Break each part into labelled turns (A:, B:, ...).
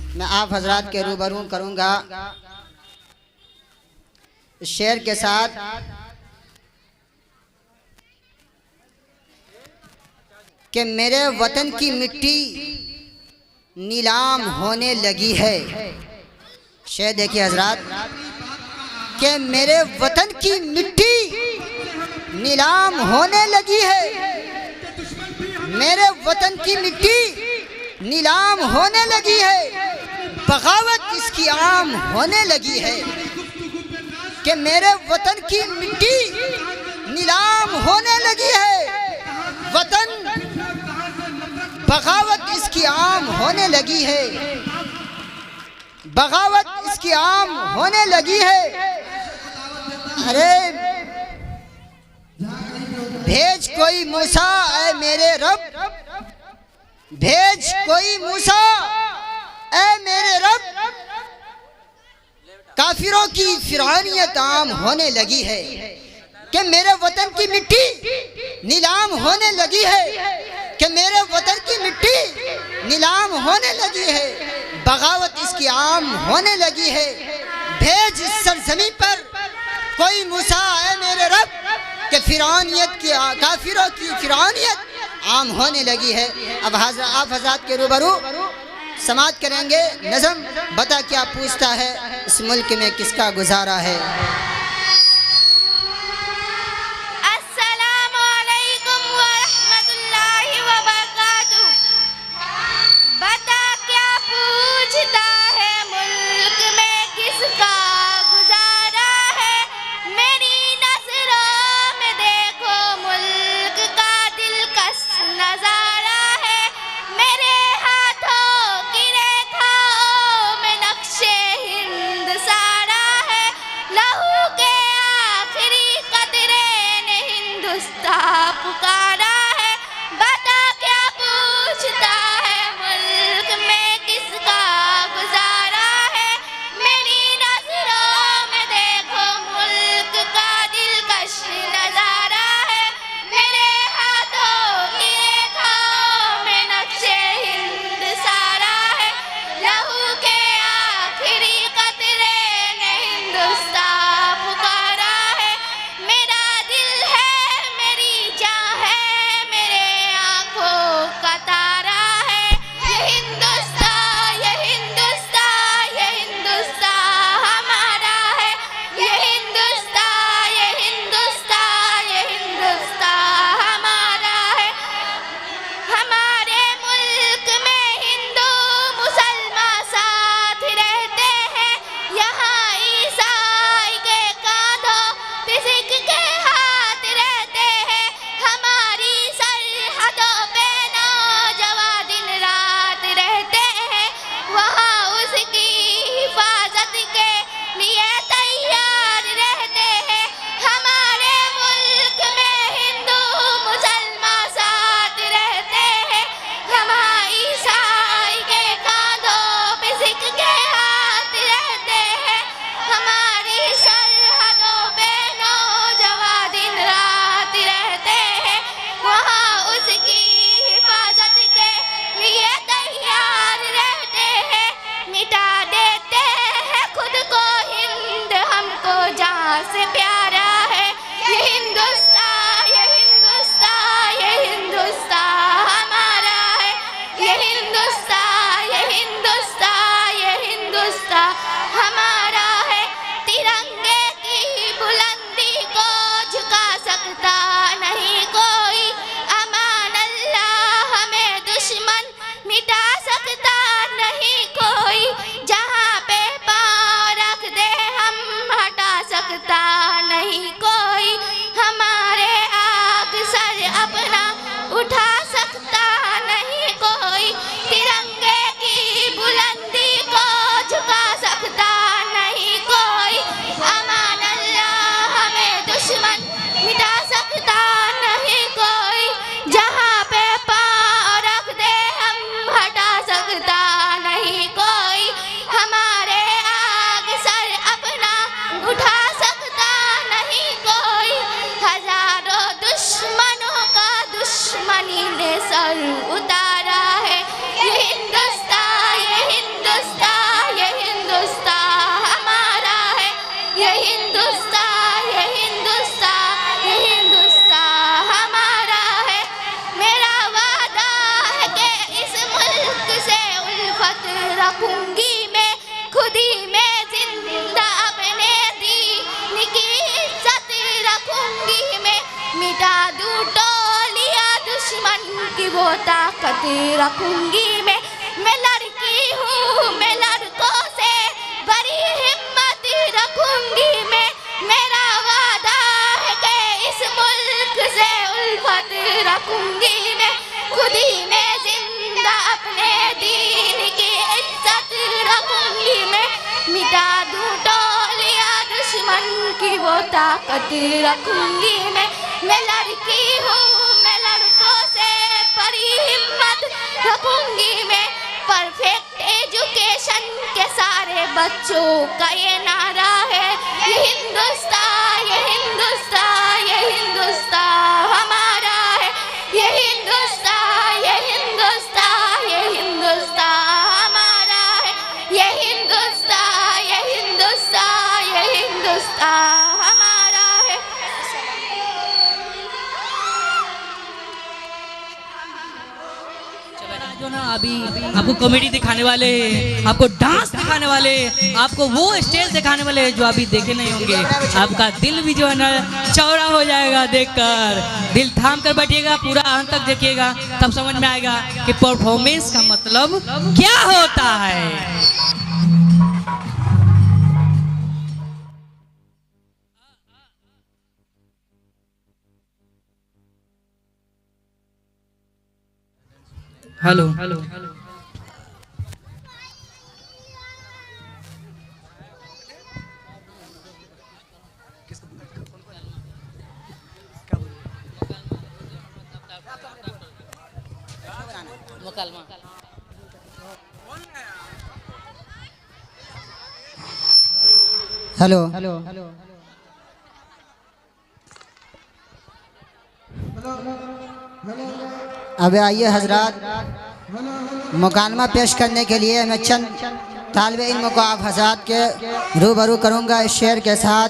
A: मैं आप हजरात के रूबरू करूँगा शेर के साथ। कि मेरे वतन की मिट्टी नीलाम होने लगी है। शेर देखिए हजरात, कि मेरे वतन की मिट्टी नीलाम होने लगी है। मेरे वतन की मिट्टी नीलाम होने लगी है, बगावत इसकी आम होने लगी है। कि मेरे वतन की मिट्टी नीलाम होने लगी है, वतन बगावत इसकी आम होने लगी है, बगावत इसकी आम होने लगी है। अरे भेज कोई मूसा ऐ मेरे रब, भेज कोई मूसा ऐ मेरे रब, काफिरों की फिरौनियत आम होने लगी है। कि मेरे वतन की मिट्टी नीलाम होने लगी है, कि मेरे वतन की मिट्टी नीलाम होने लगी है, बगावत इसकी आम होने लगी है। भेज इस सरजमी पर कोई मूसा है मेरे रब, कि फिरौनियत की काफिरों की फिरौनियत आम होने लगी है। अब आप हज़रात के रूबरू समात करेंगे नज़म। बता क्या पूछता है, इस मुल्क में किसका गुजारा है।
B: अस्सलामु अलैकुम व रहमतुल्लाहि व बरकातुहू। बता क्या पूछता है, मुल्क में किसका गुजारा है। मेरी नज़रों में देखो मुल्क का दिलकश नजारा है। मेरे हाथों की रेखाओं में नक्शे हिंद सारा है। लहू के आखिरी कतरे ने हिंदुस्तान पुकारा है। बता क्या पूछता है, मुल्क में किसका गुजारा है। मेरी नजरों में देखो मुल्क का दिलकश नजारा है। मेरे हाथों की रेखाओं में नक्शे हिंद सारा है। लहू के आखिरी कतरे ने हिंदुस्तान पुकारा है। मेरा दिल है, मेरी जान है, मेरे आंखों का तारा है। ये हिंदुस्तान, ये हिंदुस्तान, ये हिंदुस्तान हमारा है। ये हिंदुस्तान, ये हिंदुस्तान, ये हिंदुस्तान हमारा है। हमारे मुल्क में हिंदू मुसलमान साथ रहते हैं। यहाँ ईसाई के कांधों पे सिख के हाथ रहते हैं। हमारी सरहदों पे नौजवान दिन रात रहते हैं। वहाँ उसकी हिफाजत के लिए तैयार रहते हैं। हमारे मुल्क में हिंदू मुसलमान साथ रहते हैं। हमारा ईसाई के कांधों पे सिख के हाथ रहते हैं। हमारी सरहदों पे नौजवान दिन रात रहते हैं। वहाँ उसकी हिफाजत के लिए तैयार रहते हैं। मिटा देते हैं खुद को हिंद, हमको जहाँ से प्यारा है। ये हिंदुस्तान, ये हिंदुस्तान, ये हिंदुस्तान हमारा है। ये हिंदुस्तान, ये हिंदुस्तान, ये हिंदुस्तान हमारा है। तिरंगे की बुलंदी को झुका सकता नहीं कोई। अमान अल्लाह हमें दुश्मन मिटा सकता नहीं कोई। जहाँ पे पाँव रख दे हम हटा सकता नहीं कोई। हमारे आग सर अपना उठा सकता नहीं कोई। तिरंगे की बुलंदी को झुका सकता नहीं कोई। अमान अल्लाह हमें दुश्मन मिटा सकता नहीं कोई। जहाँ पे पाँव रख दे हम हटा सकता नहीं कोई। हमारे आग सर अपना उठा सकता नहीं कोई। हजारों दुश्मनों का दुश्मनी रखूंगी मैं, खुद ही मैं जिंदा अपने दीन की इज्जत रखूंगी मैं, मिटा दूं टोलिया दुश्मन की वो ताकत रखूंगी मैं लड़की हूँ, मैं लड़कों से बड़ी हिम्मत रखूंगी मैं, मेरा वादा है कि इस मुल्क से उल्फत रखूंगी मैं, खुद ही मैं जिंदा अपने दीन की इज्जत रखूंगी मैं, मिटा दूं टोलिया दुश्मन की वो ताकत रखूंगी मैं लड़की हूँ, मैं लड़कों से बड़ी हिम्मत रखूंगी मैं, परफेक्ट एजुकेशन के सारे बच्चों का ये नारा है, ये हिंदुस्तान, ये हिंदुस्तान, ये हिंदुस्तान हमारा है, ये हिंदुस्तान, ये हिंदुस्तान, ये हिंदुस्तान हमारा है, ये हिंदुस्तान, ये हिंदुस्तान, ये हिंदुस्तान हमारा है।
C: जो ना अभी आपको कॉमेडी दिखाने वाले, आपको डांस दिखाने वाले, आपको वो स्टेज दिखाने वाले जो अभी देखे नहीं होंगे। आपका दिल भी जो है ना चौड़ा हो जाएगा देखकर, दिल थाम कर बैठिएगा, पूरा अंत तक देखिएगा, तब समझ में आएगा कि परफॉर्मेंस का मतलब क्या होता है। हेलो
A: हेलो अब आइए हजरात, मुकालमा पेश करने के लिए मैं चंद तालिब इल्म को आप हजरात के रूबरू करूँगा इस शेर के साथ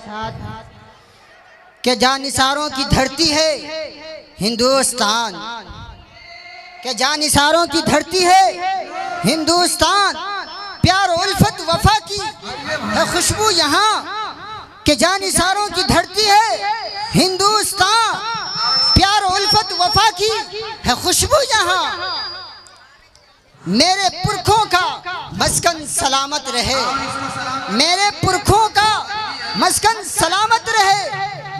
A: कि जानिसारों की धरती है हिंदुस्तान, कि जानिसारों की धरती है हिंदुस्तान, प्यार उल्फत वफा की है खुशबू यहाँ, कि जानिसारों की धरती है हिंदुस्तान, प्यार उल्फत वफा की है खुशबू यहाँ, मेरे पुरखों का मस्कन सलामत रहे, मेरे पुरखों का मस्कन सलामत रहे,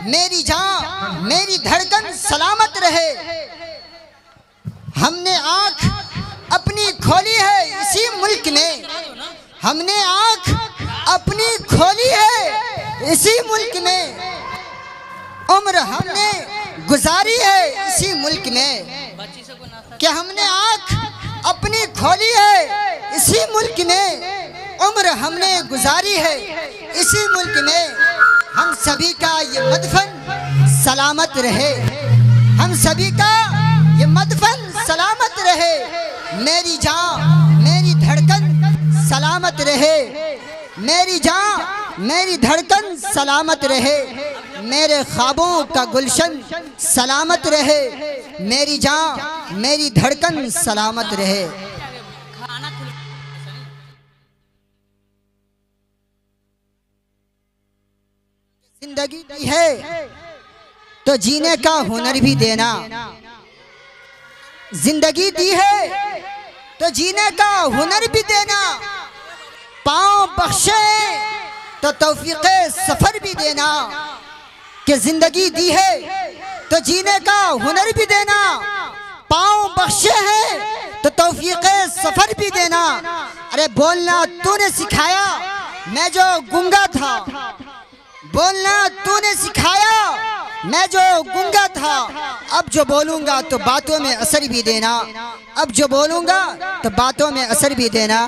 A: मेरी जान मेरी धड़कन सलामत रहे, हमने आँख अपनी खोली है इसी मुल्क में, हमने आँख अपनी खोली है इसी मुल्क में, उम्र हमने गुजारी है इसी मुल्क में, कि हमने आँख अपनी खोली है इसी मुल्क में, उम्र हमने गुजारी है इसी मुल्क में, हम सभी का ये मदफन सलामत रहे, हम सभी का ये मदफन सलामत रहे, मेरी जान मेरी धड़कन सलामत रहे, मेरी जान मेरी धड़कन सलामत रहे, मेरे ख्वाबों का गुलशन सलामत रहे, मेरी जान मेरी धड़कन सलामत रहे। जिंदगी दी है तो जीने का हुनर भी देना, जिंदगी दी है तो जीने का हुनर भी देना, पाँव बख्शे तो तौफीक़े सफ़र भी देना, कि जिंदगी दी है तो जीने का हुनर भी देना, पाँव बख्शे हैं तो तौफीक़े सफ़र भी देना। अरे बोलना तूने सिखाया मैं जो गूंगा था, बोलना तूने सिखाया मैं जो गूंगा था, अब जो बोलूँगा तो बातों में असर भी देना, अब जो बोलूँगा तो बातों में असर भी देना।